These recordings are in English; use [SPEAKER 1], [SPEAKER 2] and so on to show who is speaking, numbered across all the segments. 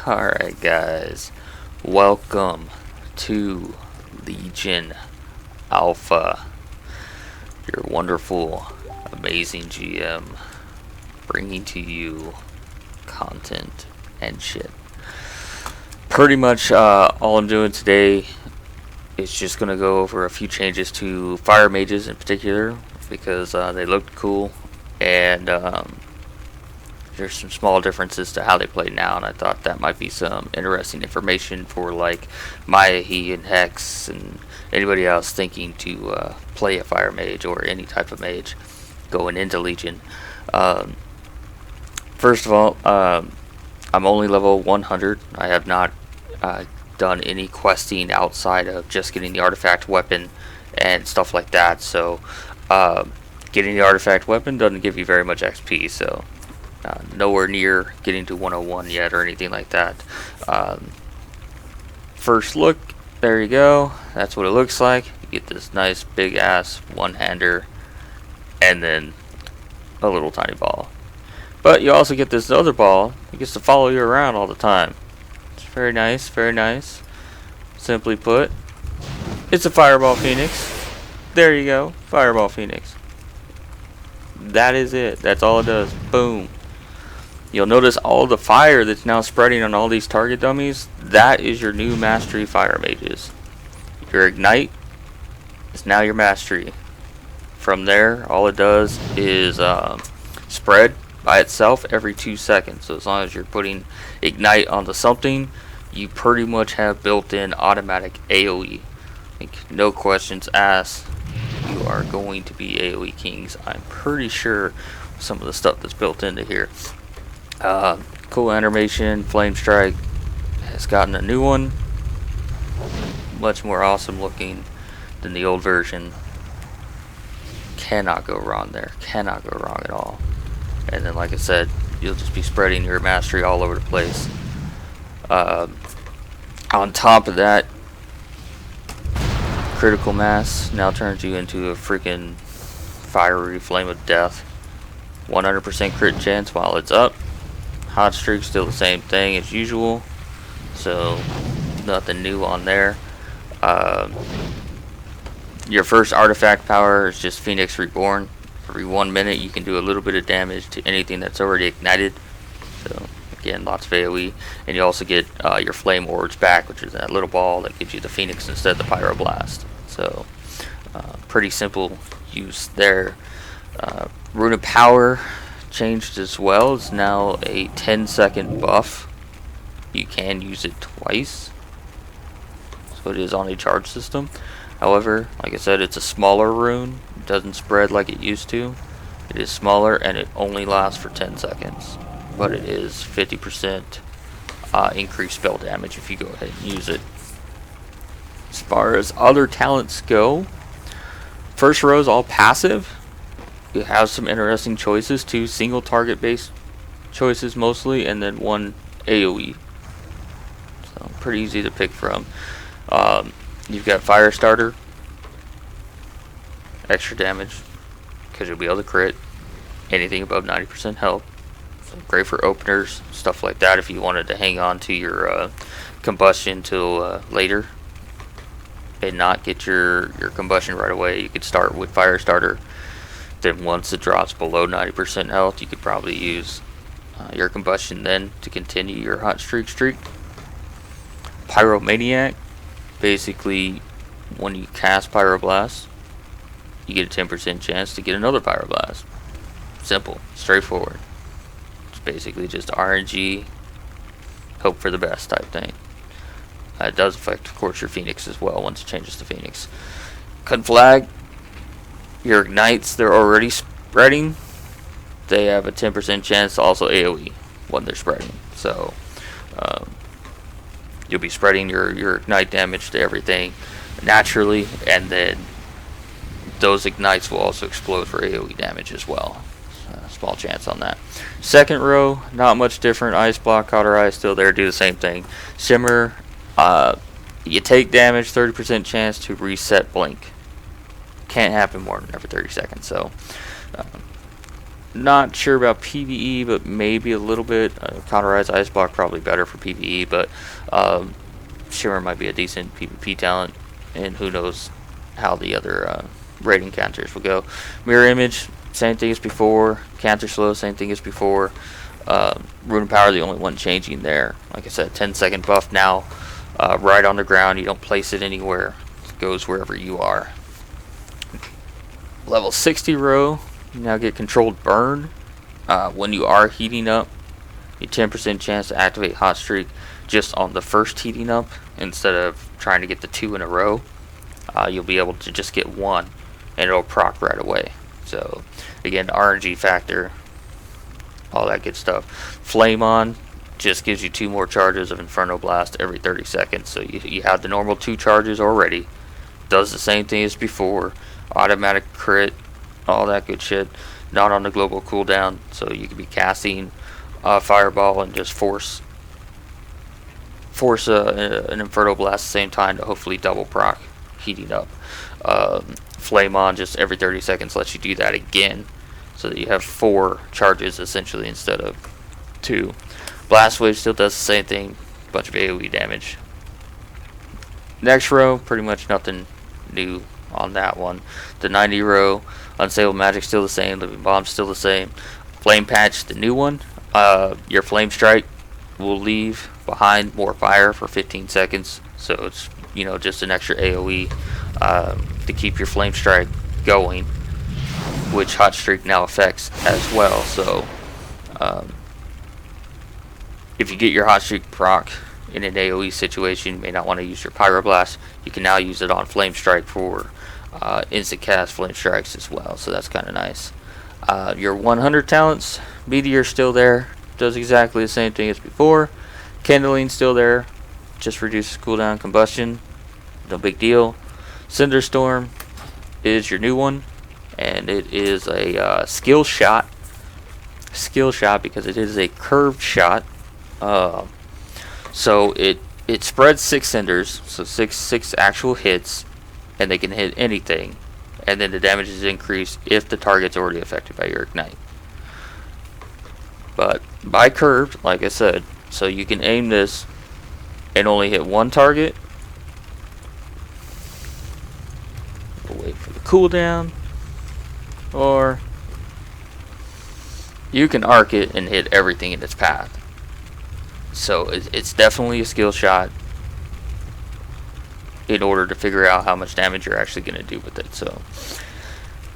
[SPEAKER 1] Alright guys, welcome to Legion Alpha, your wonderful, amazing GM, bringing to you content and shit. Pretty much all I'm doing today is just going to go over a few changes to FIreMages in particular, because they looked cool, and there's some small differences to how they play now, and I thought that might be some interesting information for like Mayahi and Hex and anybody else thinking to play a fire mage or any type of mage going into Legion. First of all, I'm only level 100. I have not done any questing outside of just getting the artifact weapon and stuff like that, so getting the artifact weapon doesn't give you very much XP, so nowhere near getting to 101 yet or anything like that. First look, there you go, that's what it looks like. You get this nice big ass one-hander and then a little tiny ball, but you also get this other ball that gets to follow you around all the time. It's very nice, very nice. Simply put, it's a Fireball Phoenix. There you go, Fireball Phoenix. That is it, that's all it does. Boom. You'll notice all the fire that's now spreading on all these target dummies. That is your new mastery fire mages. Your ignite is now your mastery. From there, all it does is spread by itself every 2 seconds. So as long as you're putting ignite onto something, you pretty much have built-in automatic AoE. Like, no questions asked. You are going to be AoE kings. I'm pretty sure some of the stuff that's built into here. Cool animation. Flame Strike has gotten a new one, much more awesome looking than the old version. Cannot go wrong there, cannot go wrong at all. And then, like I said, you'll just be spreading your mastery all over the place. On top of that, critical mass now turns you into a freaking fiery flame of death. 100% crit chance while it's up. Hot streak still the same thing as usual, so nothing new on there. Your first artifact power is just Phoenix Reborn. Every 1 minute you can do a little bit of damage to anything that's already ignited, so again, lots of AoE. And you also get your flame orbs back, which is that little ball that gives you the Phoenix instead of the Pyroblast. So pretty simple use there. Rune of Power changed as well. It's now a 10-second buff. You can use it twice, so it is on a charge system. However, like I said, it's a smaller rune. It doesn't spread like it used to. It is smaller and it only lasts for 10 seconds, but it is 50% increased spell damage if you go ahead and use it. As far as other talents go, first row is all passive. You have some interesting choices, 2 single target based choices mostly, and then 1 AoE. So pretty easy to pick from. You've got Firestarter, extra damage because you'll be able to crit anything above 90% health. So great for openers, stuff like that. If you wanted to hang on to your combustion till later and not get your combustion right away, you could start with Firestarter. Then once it drops below 90% health, you could probably use your combustion then to continue your hot streak. Pyromaniac, basically when you cast Pyroblast, you get a 10% chance to get another Pyroblast. Simple, straightforward. It's basically just RNG, hope for the best type thing. It does affect, of course, your Phoenix as well once it changes to Phoenix. Conflag, your ignites, they're already spreading. They have a 10% chance to also AoE when they're spreading. So you'll be spreading your ignite damage to everything naturally, and then those ignites will also explode for AoE damage as well. Small chance on that. Second row, not much different. Ice Block, Cauterize, still there, do the same thing. Shimmer, you take damage, 30% chance to reset Blink. Can't happen more than every 30 seconds, so Not sure about PvE, but maybe a little bit. Cauterize Ice Block probably better for PvE, but Shimmer might be a decent PvP talent, and who knows how the other rating counters will go. Mirror Image, same thing as before. Counter Slow, same thing as before. Rune of Power, the only one changing there. Like I said, 10-second buff now. Right on the ground, you don't place it anywhere. It goes wherever you are. Level 60 row, you now get Controlled Burn. When you are heating up, you 10% chance to activate Hot Streak just on the first heating up instead of trying to get the 2 in a row. You'll be able to just get 1 and it'll proc right away. So again, RNG factor, all that good stuff. Flame On just gives you 2 more charges of Inferno Blast every 30 seconds. So you have the normal 2 charges already. Does the same thing as before. Automatic crit, all that good shit. Not on the global cooldown, so you can be casting Fireball and just force an Inferno Blast at the same time to hopefully double proc heating up. Flame On just every 30 seconds lets you do that again, so that you have 4 charges essentially instead of 2. Blast Wave still does the same thing, bunch of AoE damage. Next row, pretty much nothing new on that one. The 90 row, Unstable Magic still the same, Living Bomb still the same. Flame Patch, the new one. Your Flame Strike will leave behind more fire for 15 seconds, so it's, you know, just an extra AoE to keep your Flame Strike going, which Hot Streak now affects as well. So if you get your Hot Streak proc in an AoE situation, you may not want to use your Pyroblast. You can now use it on Flame Strike for instant cast Flame Strikes as well, so that's kind of nice. Your 100 talents, Meteor still there, does exactly the same thing as before. Kindling still there, just reduces cooldown combustion, no big deal. Cinderstorm is your new one, and it is a skill shot because it is a curved shot. So it spreads 6 cinders, so six actual hits, and they can hit anything, and then the damage is increased if the target's already affected by your ignite. But by curved, like I said, so you can aim this and only hit 1 target. We'll wait for the cooldown, or you can arc it and hit everything in its path. So it's definitely a skill shot in order to figure out how much damage you're actually going to do with it. So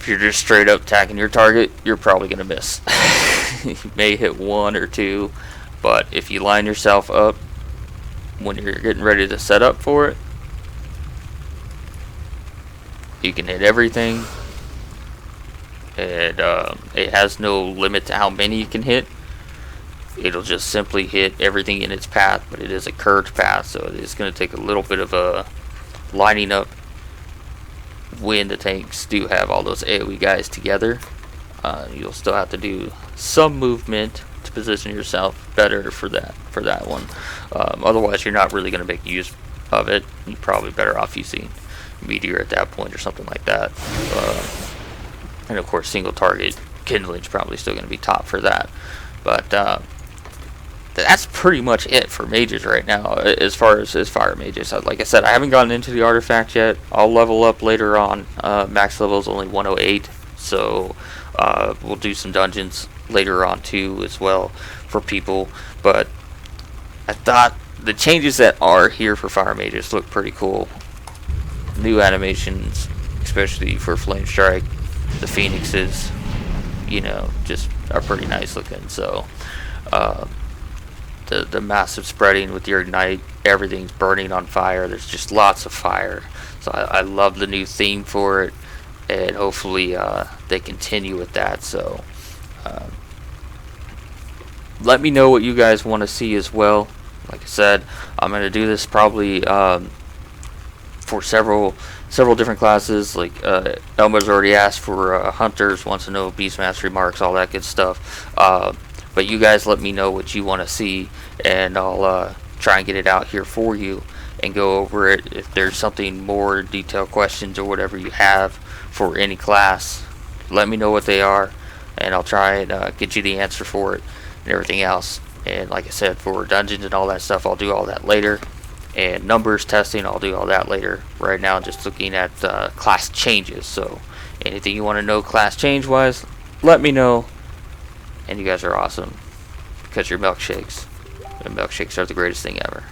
[SPEAKER 1] if you're just straight up attacking your target, you're probably going to miss. You may hit 1 or 2, but if you line yourself up when you're getting ready to set up for it, you can hit everything, and it has no limit to how many you can hit. It'll just simply hit everything in its path, but it is a curved path, so it's going to take a little bit of a lining up when the tanks do have all those AoE guys together. You'll still have to do some movement to position yourself better for that one. Otherwise, you're not really going to make use of it. You're probably better off using Meteor at that point or something like that. And of course, single target kindling is probably still going to be top for that. But that's pretty much it for mages right now as far as fire mages. Like I said, I haven't gotten into the artifact yet. I'll level up later on. Max level is only 108, so we'll do some dungeons later on too as well for people. But I thought the changes that are here for fire mages look pretty cool. New animations, especially for Flame Strike, the Phoenixes, you know, just are pretty nice looking. So the massive spreading with your ignite, everything's burning on fire. There's just lots of fire. So I love the new theme for it, and hopefully they continue with that. So let me know what you guys want to see as well. Like I said, I'm going to do this probably for several different classes. Like Elmer's already asked for hunters, wants to know beast mastery marks, all that good stuff. But you guys let me know what you want to see, and I'll try and get it out here for you and go over it. If there's something more detailed questions or whatever you have for any class, let me know what they are. and I'll try and get you the answer for it and everything else. And like I said, for dungeons and all that stuff, I'll do all that later. And numbers testing, I'll do all that later. Right now, just looking at class changes. So anything you want to know class change wise, let me know. And you guys are awesome, because you're milkshakes. And milkshakes are the greatest thing ever.